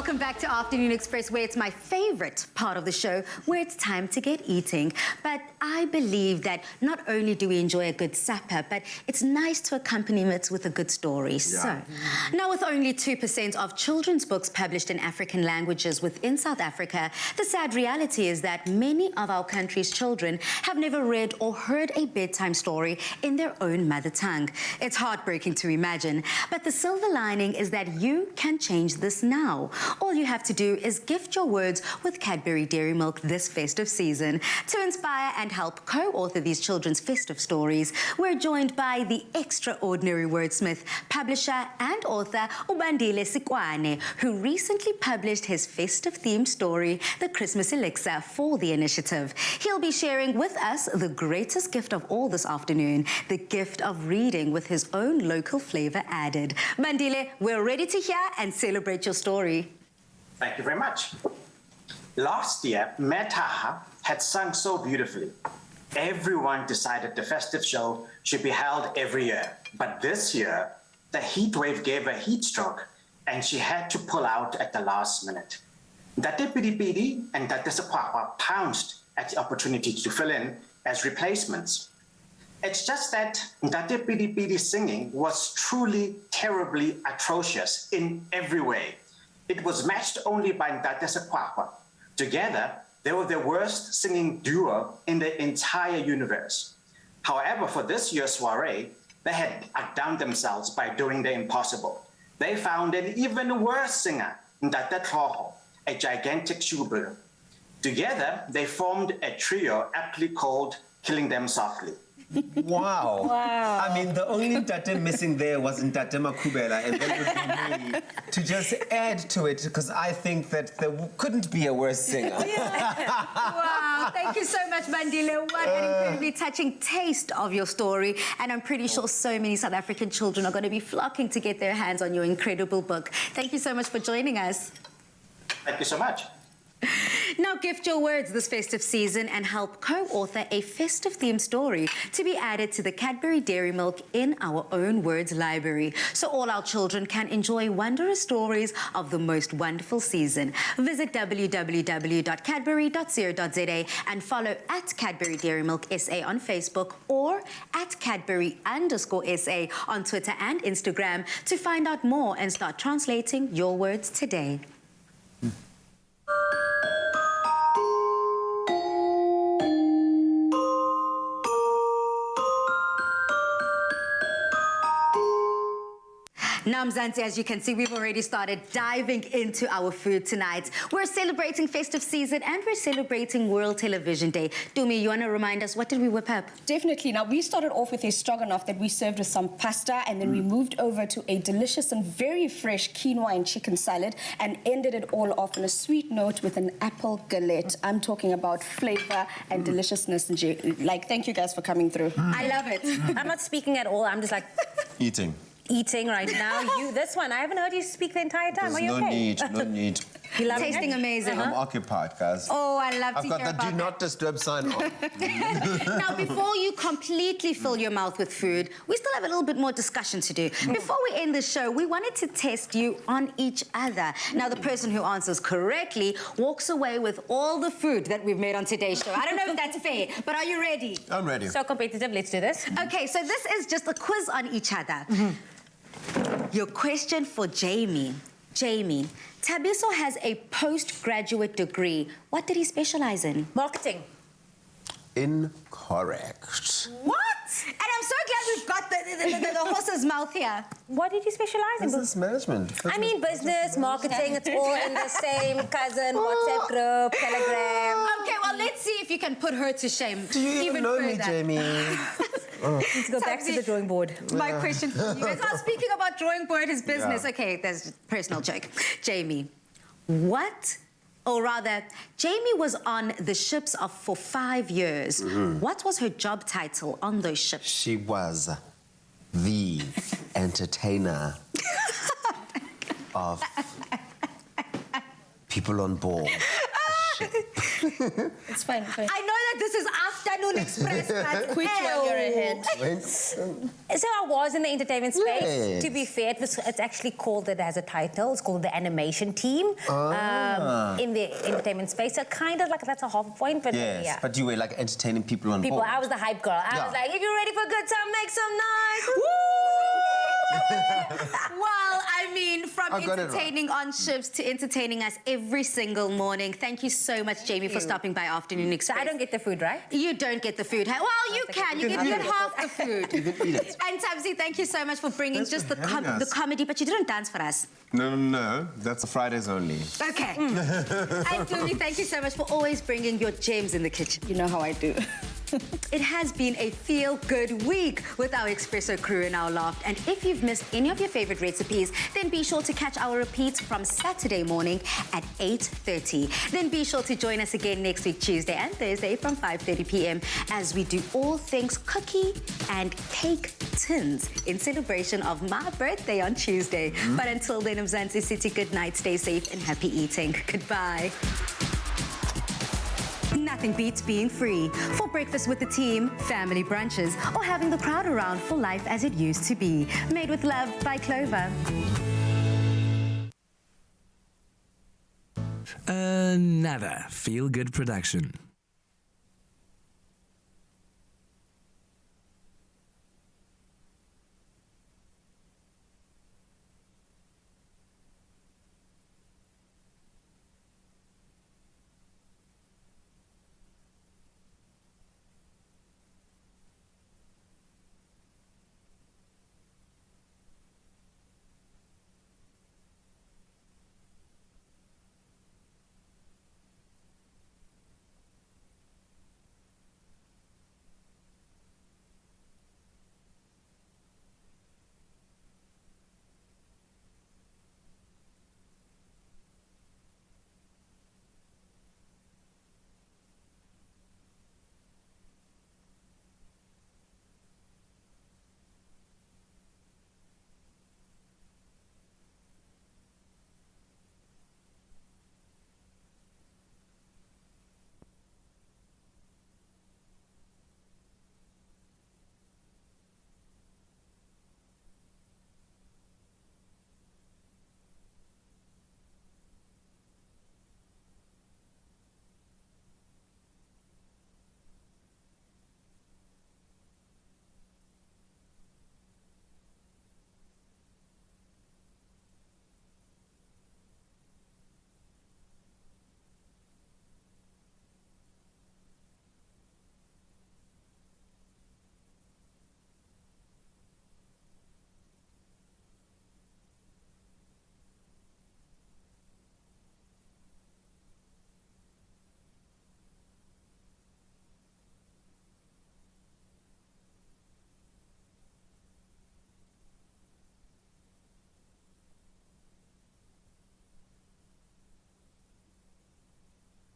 Welcome back to Afternoon Express, where it's my favorite part of the show, where it's time to get eating. But I believe that not only do we enjoy a good supper, but it's nice to accompany it with a good story. So, now with only 2% of children's books published in African languages within South Africa, the sad reality is that many of our country's children have never read or heard a bedtime story in their own mother tongue. It's heartbreaking to imagine, but the silver lining is that you can change this now. All you have to do is gift your words with Cadbury Dairy Milk this festive season. To inspire and help co-author these children's festive stories, we're joined by the extraordinary wordsmith, publisher and author Ubandile Sikwane, who recently published his festive-themed story, The Christmas Elixir, for the initiative. He'll be sharing with us the greatest gift of all this afternoon, the gift of reading with his own local flavor added. Bandile, we're ready to hear and celebrate your story. Thank you very much. Last year, Metaha had sung so beautifully. Everyone decided the festive show should be held every year. But this year, the heat wave gave her heat stroke, and she had to pull out at the last minute. Date Pidi Pidi and Date Sekwakwa pounced at the opportunity to fill in as replacements. It's just that Date Pidi Pidi's singing was truly terribly atrocious in every way. It was matched only by Date Sekwakwa. Together, they were the worst singing duo in the entire universe. However, for this year's soiree, they had outdone themselves by doing the impossible. They found an even worse singer, Date Tloho, a gigantic shubur. Together, they formed a trio aptly called Killing Them Softly. Wow. I mean, the only Tate missing there wasn't Tate Makubela, and that would be me to just add to it, because I think that there couldn't be a worse singer. Wow, thank you so much, Bandile. What an incredibly touching taste of your story. And I'm pretty sure so many South African children are going to be flocking to get their hands on your incredible book. Thank you so much for joining us. Thank you so much. Now gift your words this festive season and help co-author a festive-themed story to be added to the Cadbury Dairy Milk in our own words library, so all our children can enjoy wondrous stories of the most wonderful season. Visit www.cadbury.co.za and follow at Cadbury Dairy Milk SA on Facebook or at Cadbury_SA on Twitter and Instagram to find out more and start translating your words today. Now, Mzansi, as you can see, we've already started diving into our food tonight. We're celebrating festive season and we're celebrating World Television Day. Dumi, you want to remind us, what did we whip up? Definitely. Now, we started off with a stroganoff that we served with some pasta, and then we moved over to a delicious and very fresh quinoa and chicken salad, and ended it all off on a sweet note with an apple galette. I'm talking about flavor and deliciousness. And thank you guys for coming through. I love it. I'm not speaking at all. I'm just like... Eating right now. This one, I haven't heard you speak the entire time. There's Are you okay? No need. You love tasting amazing. I'm occupied, guys. Oh, I love to hear I've got the do not disturb sign on. Now, before you completely fill your mouth with food, we still have a little bit more discussion to do. Before we end the show, we wanted to test you on each other. Now, the person who answers correctly walks away with all the food that we've made on today's show. I don't know if that's fair, but are you ready? I'm ready. So competitive. Let's do this. Okay, so this is just a quiz on each other. Your question for Jamie. Jamie, Tabiso has a postgraduate degree. What did he specialize in? Marketing. Incorrect. What? And I'm so glad we've got the horse's mouth here. What did you specialize in? Business management. I mean, business, marketing, it's all in the same cousin WhatsApp group, Telegram. Okay, well, let's see if you can put her to shame. Do you even know me, Jamie? Let's go back to the drawing board. My question for you guys. Well, speaking about drawing board, his business. Yeah. Okay, there's a personal joke. Jamie, Jamie was on the ships for 5 years. What was her job title on those ships? She was the entertainer of people on board. question. It's fine. I know that this is Afternoon Express, but Which one you're ahead? So I was in the entertainment space. Yes. To be fair, it's actually called, it has a title. It's called the animation team in the entertainment space. So kind of like that's a half point, but Yes, yeah. but you were like entertaining people on board. I was the hype girl. I was like, if you're ready for a good time, make some noise. Woo! Well, I mean, from I got it entertaining on shifts to entertaining us every single morning. Thank you so much, Jamie, for stopping by Afternoon Express. So I don't get the food, right? You don't get the food. Well, you can. You get half the food. You can eat it. And Tabzi, thank you so much for bringing just the comedy, but you didn't dance for us. No. That's Fridays only. Okay. And Tumi, thank you so much for always bringing your gems in the kitchen. You know how I do. It has been a feel-good week with our Espresso crew in our loft. And if you've missed any of your favorite recipes, then be sure to catch our repeats from Saturday morning at 8:30. Then be sure to join us again next week, Tuesday and Thursday from 5:30 p.m. as we do all things cookie and cake tins in celebration of my birthday on Tuesday. But until then, Mzansi City, good night, stay safe and happy eating. Goodbye. Nothing beats being free. For breakfast with the team, family brunches, or having the crowd around for life as it used to be. Made with love by Clover. Another feel-good production.